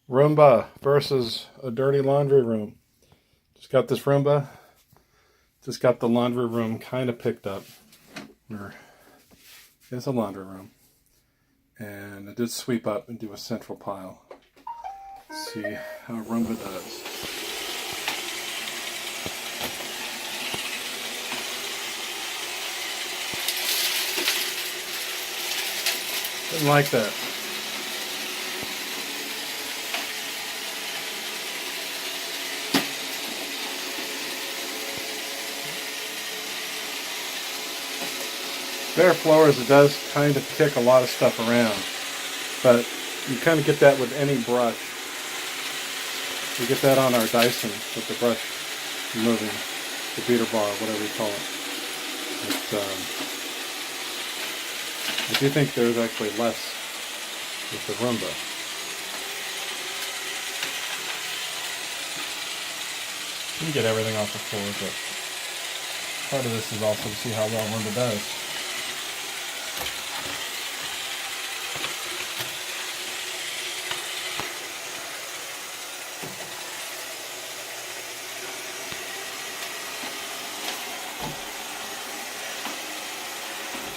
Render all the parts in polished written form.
Roomba versus a dirty laundry room. Just got this Roomba. Just got the laundry room kind of picked up. It's a laundry room. And it did sweep up and do a central pile. Let's see how Roomba does. Didn't like that. Bare floors, it does kind of kick a lot of stuff around, but you kind of get that with any brush. We get that on our Dyson with the brush moving, the beater bar, whatever you call it. I do think there's actually less with the Roomba. You can get everything off the floor, but part of this is also to see how well Roomba does.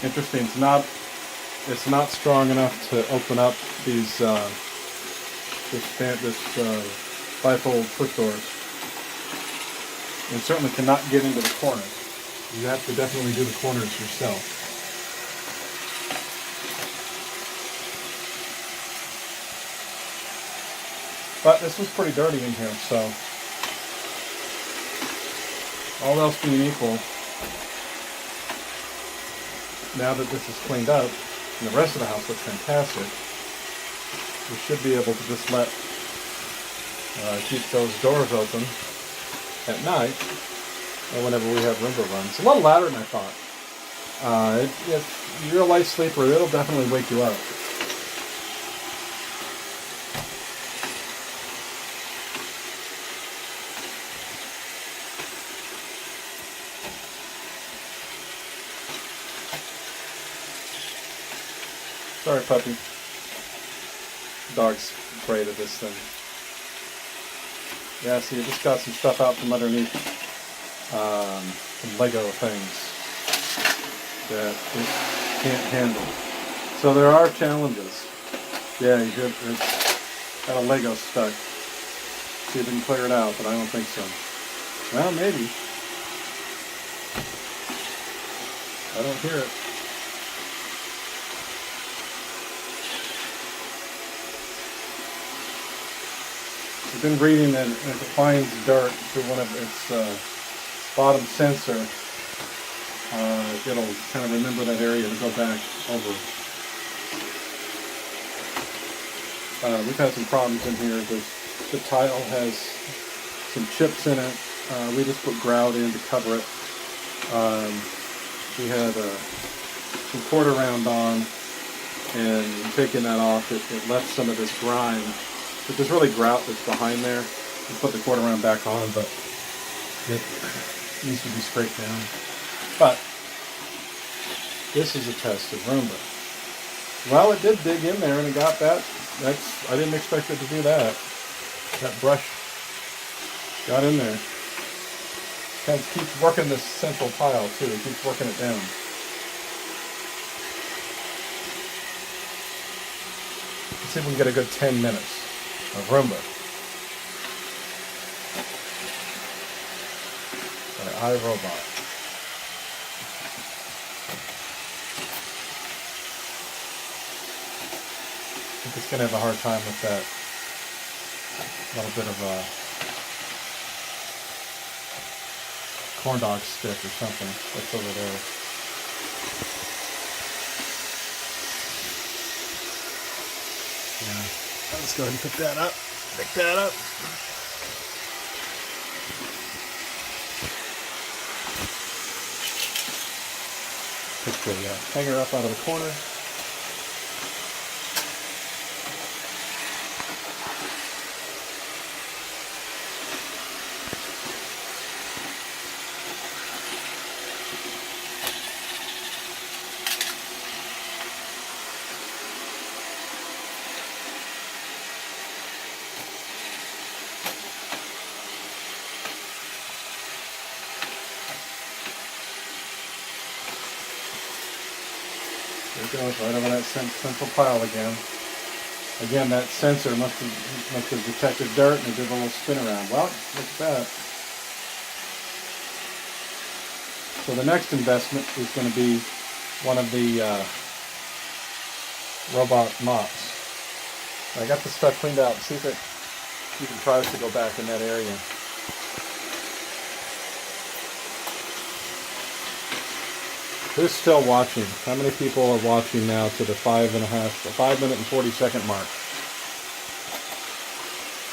Interesting. It's not strong enough to open up these this bifold push doors, and certainly cannot get into the corners. You have to definitely do the corners yourself. But this was pretty dirty in here, so all else being equal, now that this is cleaned up and the rest of the house looks fantastic, we should be able to just keep those doors open at night or whenever we have Roomba runs. It's a little louder than I thought. If you're a light sleeper, it'll definitely wake you up. Sorry, puppy. The dog's afraid of this thing. Yeah, see, I just got some stuff out from underneath some Lego things that it can't handle. So there are challenges. Yeah, you could. It's got a Lego stuck. See if we can clear it out, but I don't think so. Well, maybe. I don't hear it. I've been reading that if it finds dirt through one of its bottom sensor, it'll kind of remember that area to go back over. We've had some problems in here. The tile has some chips in it. We just put grout in to cover it. We had some quarter round on, and taking that off, it left some of this grime. But there's really grout that's behind there. We put the quarter round back on, but it needs to be scraped down. But this is a test of Roomba. Well, it did dig in there and it got that. I didn't expect it to do that. That brush got in there. Kind of keeps working this central pile too. It keeps working it down. Let's see if we can get a good 10 minutes of Roomba by iRobot. I think it's going to have a hard time with that little bit of a corn dog stick or something that's over there. Yeah. Let's go ahead and pick that up. Pick that up. Pick the hanger up out of the corner. There it goes, right over that central pile again. Again, that sensor must have detected dirt and it did a little spin around. Well, look at that. So the next investment is going to be one of the robot mops. I got this stuff cleaned out. See if it even tries to go back in that area. Who's still watching? How many people are watching now to the 5 minute and 40-second mark?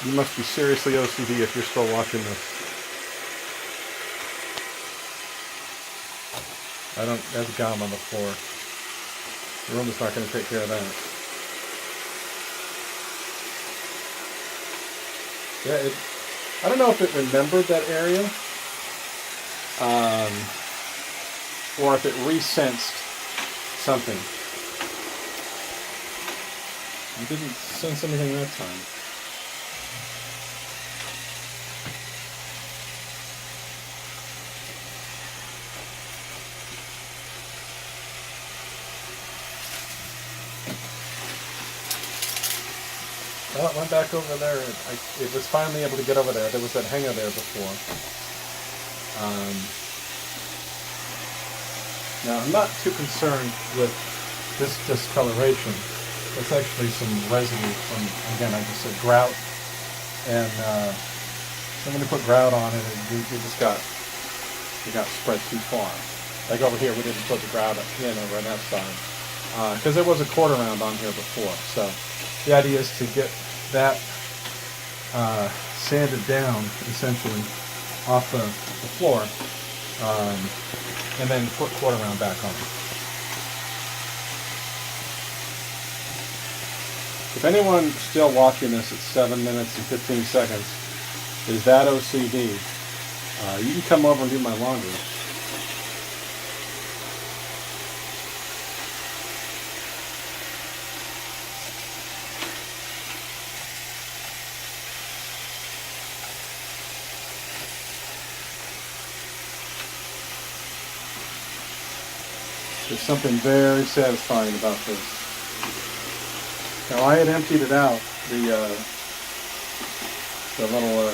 You must be seriously OCD if you're still watching this. That's gum on the floor. The Roomba's not going to take care of that. Yeah, I don't know if it remembered that area. Or if it resensed something. It didn't sense anything that time. Well, it went back over there. It was finally able to get over there. There was that hanger there before. Now, I'm not too concerned with this discoloration. It's actually some residue from, again, I just said grout. And I'm going to put grout on it, and it got spread too far. Like over here, we didn't put the grout in over on that side. Because there was a quarter round on here before. So the idea is to get that sanded down, essentially, off the floor. And then put quarter round back on. If anyone's still watching this at 7 minutes and 15 seconds, is that OCD? You can come over and do my laundry. There's something very satisfying about this. Now I had emptied it out, the little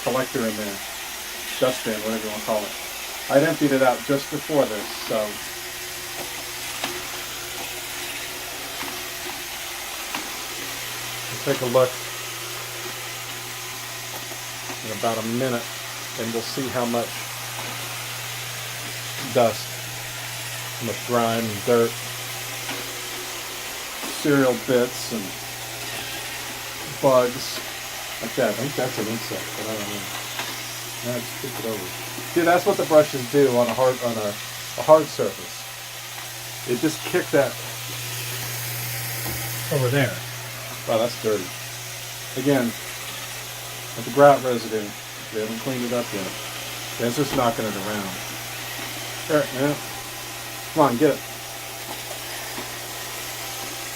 collector in there, dustbin, whatever you want to call it. I'd emptied it out just before this, so let's take a look in about a minute, and we'll see how much dust, how much grime and dirt, cereal bits and bugs like that. I think that's an insect, but I don't know. Now just kick it over. See, that's what the brushes do on a hard surface. It just kicked that over there. Wow, that's dirty. Again, with the grout residue, we haven't cleaned it up yet. That's just knocking it around. There, yeah. Come on, get it.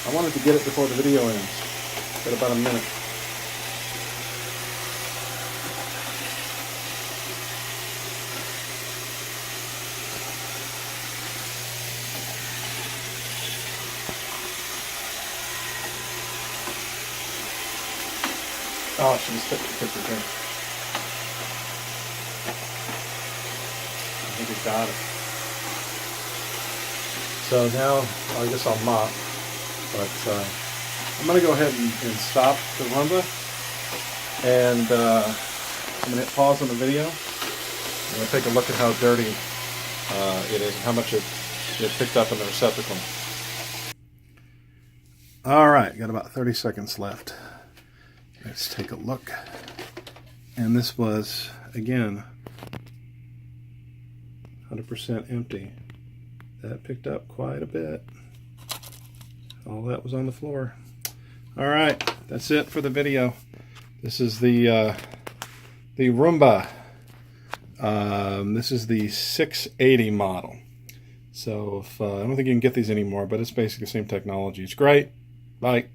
I wanted to get it before the video ends. Got about a minute. Oh, I should have stuck the picture here. I think it got it. So now, I guess I'll mop. But I'm going to go ahead and stop the Roomba, and I'm going to hit pause on the video. I'm going to take a look at how dirty it is and how much it picked up in the receptacle. Alright, got about 30 seconds left. Let's take a look. And this was, again, 100% empty. That picked up quite a bit. All that was on the floor. All right, that's it for the video. This is the Roomba. This is the 680 model. So I don't think you can get these anymore, but it's basically the same technology. It's great. Bye.